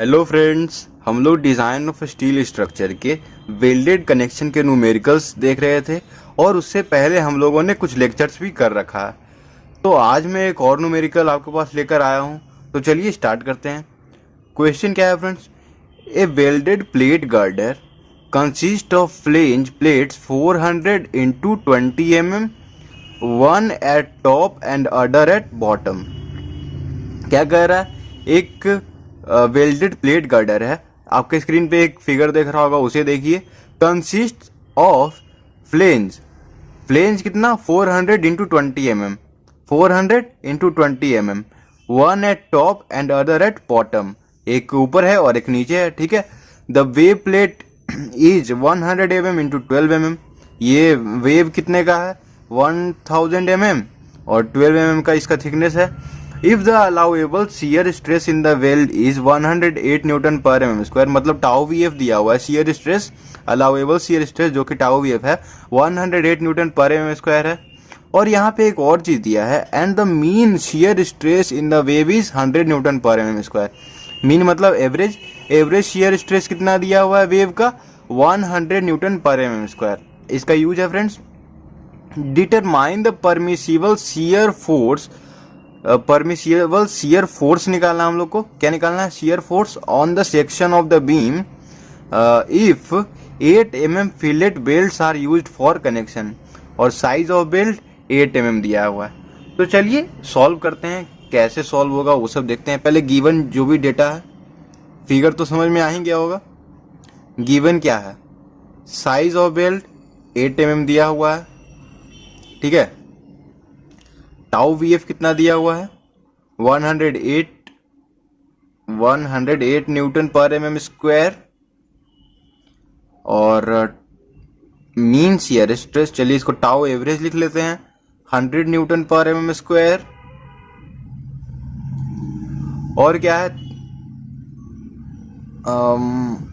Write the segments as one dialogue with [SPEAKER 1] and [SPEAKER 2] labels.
[SPEAKER 1] Hello friends, हम लोग design of steel structure के वेल्डेड कनेक्शन के न्यूमेरिकल्स देख रहे थे और उससे पहले हम लोगों ने कुछ लेक्चर्स भी कर रखा है। तो आज मैं एक और न्यूमेरिकल आपके पास लेकर आया हूँ। तो चलिए स्टार्ट करते हैं। क्वेश्चन क्या है friends? A welded plate girder consist of flange plates 400 into 20 mm, one eight top and other at bottom. क्या कह रहा है? एक वेल्डेड प्लेट गर्डर है। आपके स्क्रीन पे एक फिगर देख रहा होगा, उसे देखिए। कंसिस्ट ऑफ फ्लेंज, फ्लेंज कितना? 400 into 20 mm, 400 into 20 mm, one eight top and other at bottom. एक ऊपर है और एक नीचे है, ठीक है। The wave plate is 100 mm into 12 mm। ये वेव कितने का है? 1000 mm और 12 mm का इसका थिकनेस है। If the allowable shear stress in the weld is 108 Newton पर mm स्क्वायर, मतलब टाउ वी एफ दिया हुआ है। Shear stress, allowable shear stress जो कि टाउ वी एफ है 108 न्यूटन पर mm स्क्वायर है। और यहाँ पे एक और चीज दिया है, and the mean shear stress in the wave is 100 newton पर mm स्क्वायर। मीन मतलब एवरेज, एवरेज शियर स्ट्रेस कितना दिया हुआ है वेव का? 100 न्यूटन पर mm स्क्वायर। इसका यूज है friends, determine the permissible shear force. Permissible shear force निकालना हम लोग को। क्या निकालना है? Shear force on the section of the beam if 8 mm fillet belts are used for connection, और साइज ऑफ बेल्ट 8 mm दिया हुआ है। तो चलिए सॉल्व करते हैं। कैसे सॉल्व होगा वो सब देखते हैं। पहले गिवन जो भी डेटा है, फिगर तो समझ में आ ही गया होगा। गिवन क्या है? साइज ऑफ बेल्ट 8 mm दिया हुआ है, ठीक है। टाउ वी एफ कितना दिया हुआ है? 108 न्यूटन पर mm स्क्वायर। और मीन शियर स्ट्रेस, चलिए इसको टाउ एवरेज लिख लेते हैं, 100 न्यूटन पर mm स्क्वायर। और क्या है?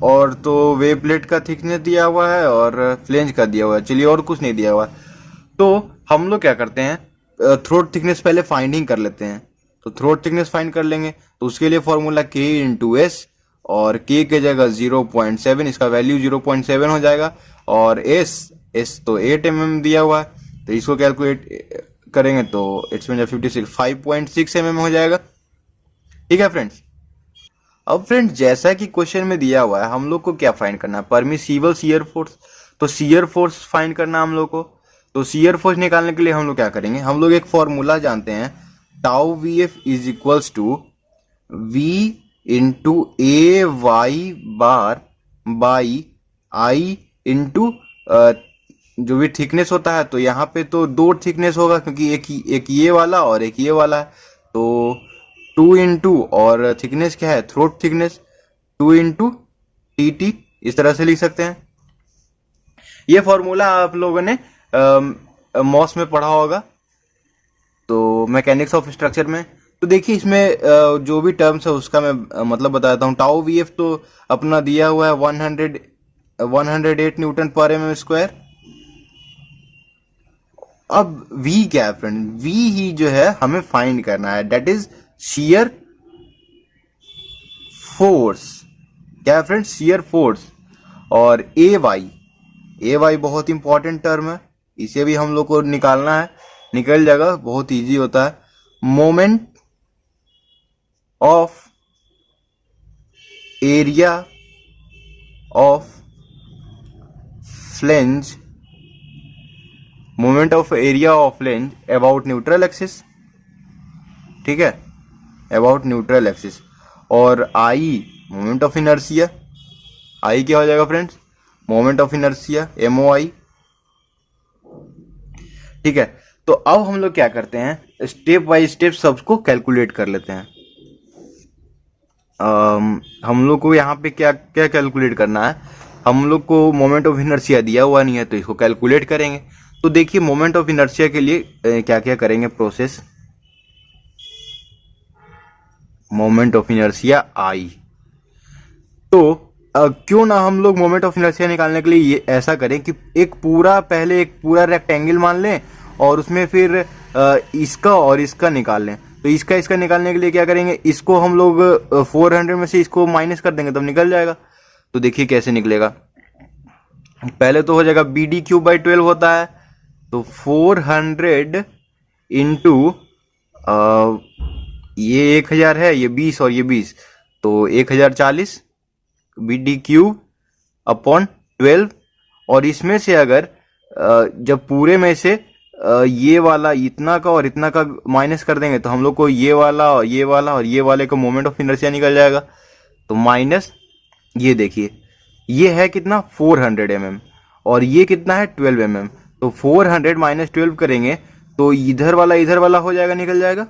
[SPEAKER 1] और तो वेव प्लेट का थिकनेस दिया हुआ है और फ्लेंज का दिया हुआ है। चलिए और कुछ नहीं दिया हुआ। तो हम लोग क्या करते हैं, थ्रोट थिकनेस पहले फाइंडिंग कर लेते हैं। तो थ्रोट थिकनेस फाइंड कर लेंगे, तो उसके लिए फॉर्मूला K इंटू एस, और K के जगह 0.7, इसका वैल्यू 0.7 हो जाएगा। और S तो 8 mm दिया हुआ है, तो इसको कैलकुलेट करेंगे तो इट्स मीन 5.6 mm हो जाएगा, ठीक है फ्रेंड्स। अब फ्रेंड्स, जैसा कि क्वेश्चन में दिया हुआ है, हम लोग को क्या फाइंड करना है? Permissible shear force. तो शियर फोर्स फाइंड करना हम लोग को। तो शियर फोर्स निकालने के लिए हम लोग क्या करेंगे? हम लोग एक फॉर्मूला जानते हैं, tau V F is equals to V into A Y bar by I into जो भी थिकनेस होता है। तो यहाँ पे तो दो थिकनेस होगा, क्योंकि एक ये वाला और एक ये वाला है। तो 2 इंटू, और थिकनेस क्या है? थ्रोट थिकनेस 2 इंटू टी, इस तरह से लिख सकते हैं। ये फॉर्मूला आप लोगों ने मॉस में पढ़ा होगा, तो मैकेनिक्स ऑफ स्ट्रक्चर में। तो देखिए इसमें जो भी टर्म्स है उसका मैं मतलब बताता हूँ। टाउ वी एफ तो अपना दिया हुआ है 108 न्यूटन पर mm स्क्वायर। अब V क्या है फ्रेंड? V ही जो है हमें फाइंड करना है, डेट इज शियर फोर्स। क्या है फ्रेंड? Shear force. और ए वाई बहुत इंपॉर्टेंट टर्म है, इसे भी हम लोग को निकालना है। निकल जाएगा, बहुत इजी होता है। Moment of area of flange, moment of area of flange about neutral axis, ठीक है, अबाउट न्यूट्रल एक्सिस। और आई मोमेंट ऑफ इनर्शिया। आई क्या हो जाएगा friends? Moment of inertia, MOI, ठीक है। तो अब हम लोग क्या करते हैं, स्टेप बाय स्टेप सबको कैलकुलेट कर लेते हैं। हम लोग को यहाँ पे क्या क्या कैलकुलेट करना है? हम लोग को मोमेंट ऑफ इनर्शिया दिया हुआ नहीं है, तो इसको कैलकुलेट करेंगे। तो देखिए मोमेंट ऑफ इनर्शिया के लिए क्या क्या करेंगे process. Moment of inertia I, तो क्यों ना हम लोग मोमेंट ऑफ इनर्शिया निकालने के लिए ये ऐसा करें कि पहले एक पूरा रेक्टेंगल मान लें और उसमें फिर इसका और इसका निकाल लें। तो इसका इसका निकालने के लिए क्या करेंगे, इसको हम लोग 400 में से इसको माइनस कर देंगे तब निकल जाएगा। तो देखिए कैसे निकलेगा। पहले तो हो जाएगा BD³/12 होता है, तो 400 इंटू ये 1000 है, ये 20 और ये 20, तो 1040 BD³/12। और इसमें से अगर जब पूरे में से ये वाला इतना का और इतना का माइनस कर देंगे तो हम लोग को ये वाला और ये वाला और ये वाले का मोमेंट ऑफ इनर्शिया निकल जाएगा। तो माइनस ये देखिए, ये है कितना 400 mm और ये कितना है 12 mm। तो 400 माइनस 12 करेंगे तो इधर वाला हो जाएगा, निकल जाएगा।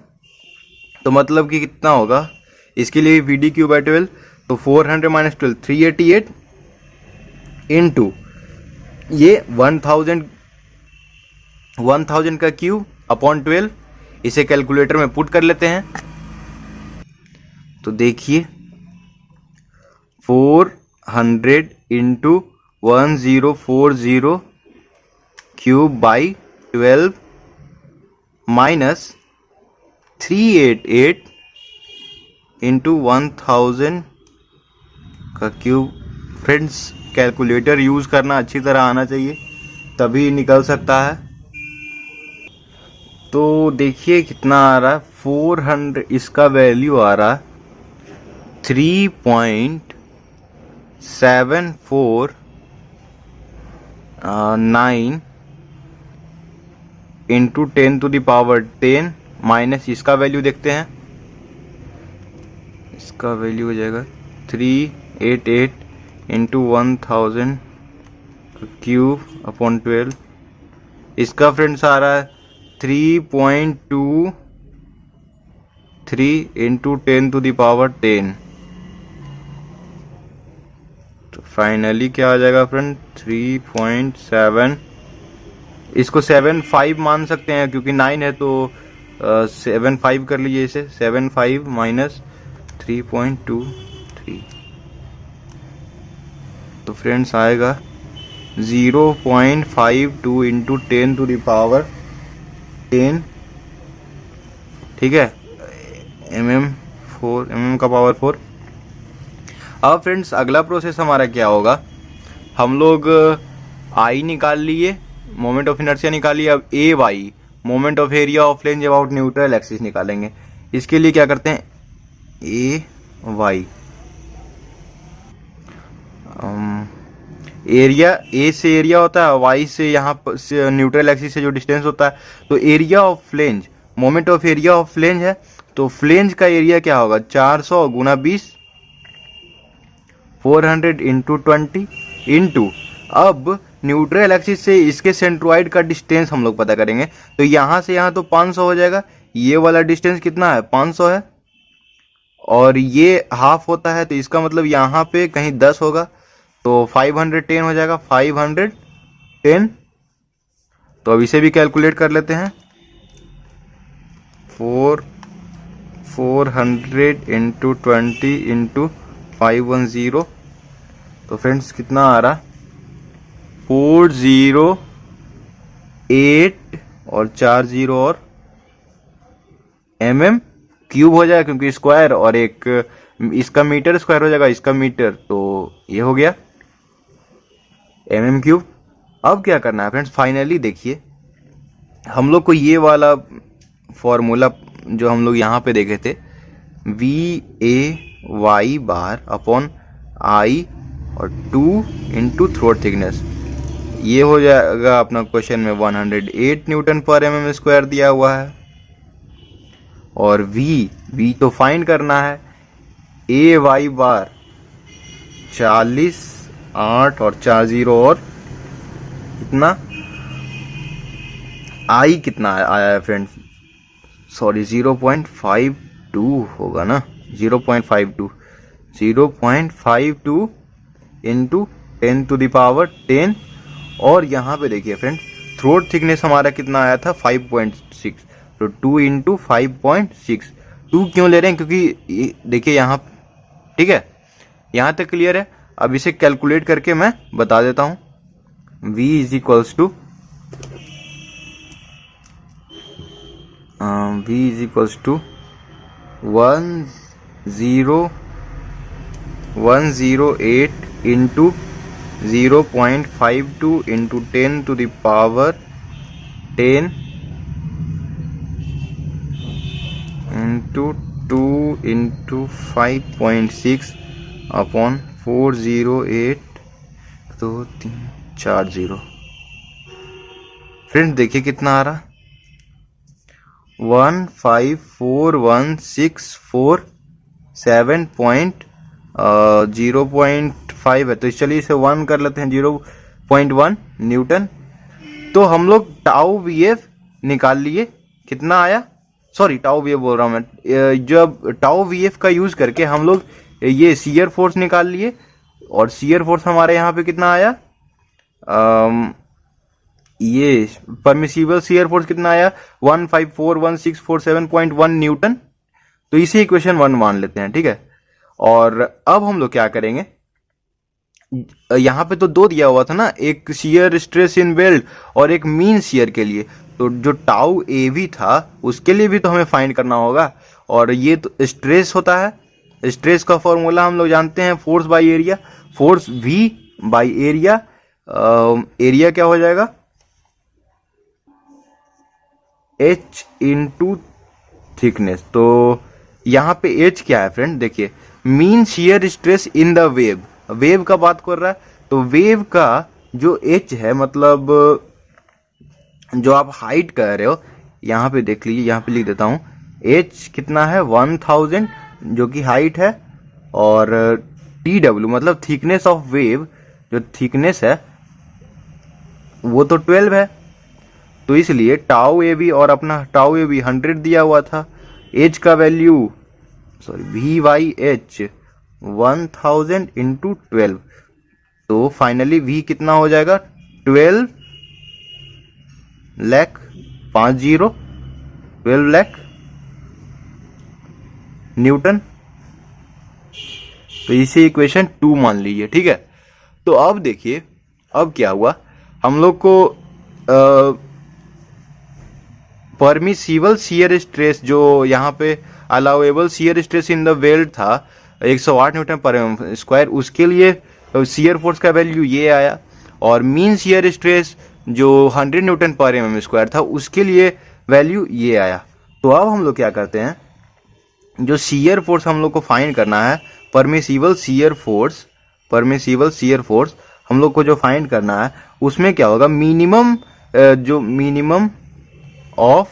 [SPEAKER 1] तो मतलब कि कितना होगा इसके लिए BD³/12, तो 400 माइनस 12 388 इंटू ये 1000 का क्यूब अपॉन 12। इसे कैलकुलेटर में पुट कर लेते हैं। तो देखिए 400 into 1040 cube by 12 minus 388 into 1000 का क्यूब। फ्रेंड्स कैलकुलेटर यूज करना अच्छी तरह आना चाहिए, तभी निकल सकता है। तो देखिए कितना आ रहा है 400, इसका वैल्यू आ रहा है 3.749 इंटू 10⁻10 माइनस इसका वैल्यू देखते हैं। इसका वैल्यू हो जाएगा 388 इंटू 1000 क्यूब अपॉन 12। इसका फ्रेंड्स आ रहा है 3.23 इंटू 10⁻10। तो फाइनली क्या आ जाएगा फ्रेंड 3.7, इसको 75 मान सकते हैं क्योंकि 9 है, तो 75 कर लीजिए इसे। 75 माइनस 3.23, तो फ्रेंड्स आएगा 0.52 इंटू 10⁻10, ठीक है, mm का पावर 4। अब फ्रेंड्स अगला प्रोसेस हमारा क्या होगा, हम लोग आई निकाल लिए, मोमेंट ऑफ इनर्शिया निकालिए। अब a Y moment of area of range about neutral axis निकालेंगे। इसके लिए क्या करते हैं, ए वाई एरिया, ए से एरिया होता है, वाई से यहाँ से न्यूट्रल एक्सिस से जो डिस्टेंस होता है। तो area of flange, moment of area of flange है, तो फ्लेंज का एरिया क्या होगा 400 गुना 20, 400 इंटू 20 इंटू, अब न्यूट्रल एक्सिस से इसके सेंट्रोइड का डिस्टेंस हम लोग पता करेंगे। तो यहाँ से यहाँ तो 500 हो जाएगा, ये वाला डिस्टेंस कितना है 500 है, और ये हाफ होता है, तो इसका मतलब यहाँ पे कहीं 10 होगा, तो 510 हो जाएगा, 510। तो अब इसे भी कैलकुलेट कर लेते हैं। 400 इंटू 20 इंटू 510, तो फ्रेंड्स कितना आ रहा 408 और 40 और mm क्यूब हो जाएगा, क्योंकि स्क्वायर और एक इसका मीटर स्क्वायर हो जाएगा, इसका मीटर, तो ये हो गया mm क्यूब। अब क्या करना है फ्रेंड्स, फाइनली देखिए हम लोग को ये वाला फॉर्मूला जो हम लोग यहाँ पे देखे थे, VA बार अपॉन आई और 2 इंटू थ्रोट थिकनेस, ये हो जाएगा अपना क्वेश्चन में 108 न्यूटन पर mm स्क्वायर दिया हुआ है। और V तो फाइंड करना है, AY बार 40, 8 और 40 और कितना, I कितना आया है फ्रेंड्स, सॉरी 0.52 होगा ना, 0.52 इंटू 10⁻10। और यहाँ पे देखिए फ्रेंड थ्रोट थिकनेस हमारा कितना आया था 5.6, तो 2 इंटू 5.6। 2 क्यों ले रहे हैं, क्योंकि देखिए यहाँ, ठीक है, यहाँ तक क्लियर है। अब इसे कैलकुलेट करके मैं बता देता हूँ। V is equals to 108 into 0.52 into 10 to the power 10 into 2 into 5.6 upon 4082340। Friend देखिए कितना आ रहा, 1541647.0.5 है। तो चलिए इसे 1 कर लेते हैं, 0.1 न्यूटन। तो हम लोग टाउ वी एफ निकाल लिए, कितना आया, सॉरी टाउ वी एफ बोल रहा हूँ मैं, जब टाउ वी एफ का यूज करके हम लोग ये शियर फोर्स निकाल लिए, और शियर फोर्स हमारे यहाँ पे कितना आया, ये परमिसिबल शियर फोर्स कितना आया 1541647.1 न्यूटन। तो इसे इक्वेशन 1 मान लेते हैं, ठीक है। और अब हम लोग क्या करेंगे, यहां पे तो 2 दिया हुआ था ना, एक शियर स्ट्रेस इन वेल्ड और एक मीन शियर के लिए। तो जो टाउ ए वी था उसके लिए भी तो हमें फाइंड करना होगा। और ये तो स्ट्रेस होता है, स्ट्रेस का फॉर्मूला हम लोग जानते हैं, force by area, force V by area, area क्या हो जाएगा H इंटू थिकनेस। तो यहाँ पे H क्या है फ्रेंड, देखिए mean shear stress in the wave, wave का बात कर रहा है। तो वेव का जो H है, मतलब जो आप हाइट कह रहे हो, यहाँ पे देख लीजिए, यहाँ पे लिख देता हूँ, H कितना है 1000 जो कि हाइट है, और TW मतलब थिकनेस ऑफ वेव, जो थिकनेस है वो तो 12 है। तो इसलिए टाउ ए बी, और अपना टाउ ए बी 100 दिया हुआ था, एच का value V Y H 1000 into 12। तो फाइनली वी कितना हो जाएगा 12 लाख 12 लाख न्यूटन। तो इसे इक्वेशन 2 मान लीजिए, ठीक है। तो अब देखिए अब क्या हुआ, हम लोग को परमिसिबल शियर स्ट्रेस, जो यहाँ पे allowable shear stress in the weld था 108 न्यूटन पर एम स्क्वायर, उसके लिए शियर फोर्स का वैल्यू ये आया। और मीन शियर स्ट्रेस जो 100 न्यूटन पर एम स्क्वायर था उसके लिए वैल्यू ये आया। तो अब हम लोग क्या करते हैं, जो शियर फोर्स हम लोग को फाइंड करना है, permissible shear force, permissible shear force हम लोग को जो फाइंड करना है, उसमें क्या होगा, मिनिमम, जो मिनिमम ऑफ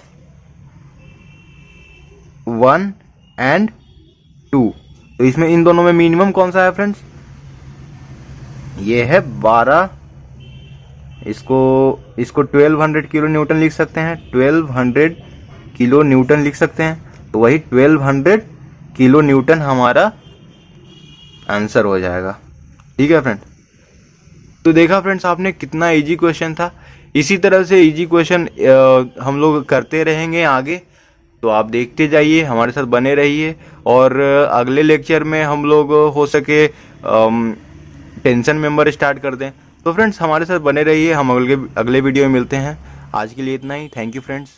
[SPEAKER 1] 1 एंड 2। तो इसमें इन दोनों में मिनिमम कौन सा है फ्रेंड्स, ये है 12, इसको 1200 किलो न्यूटन लिख सकते हैं, 1200 किलो न्यूटन लिख सकते हैं। तो वही 1200 किलो न्यूटन हमारा आंसर हो जाएगा, ठीक है फ्रेंड। तो देखा फ्रेंड्स आपने कितना इजी क्वेश्चन था। इसी तरह से इजी क्वेश्चन हम लोग करते रहेंगे आगे। तो आप देखते जाइए, हमारे साथ बने रहिए, और अगले लेक्चर में हम लोग हो सके टेंशन मेंबर स्टार्ट कर दें। तो फ्रेंड्स हमारे साथ बने रहिए, हम अगले वीडियो में मिलते हैं। आज के लिए इतना ही, थैंक यू फ्रेंड्स।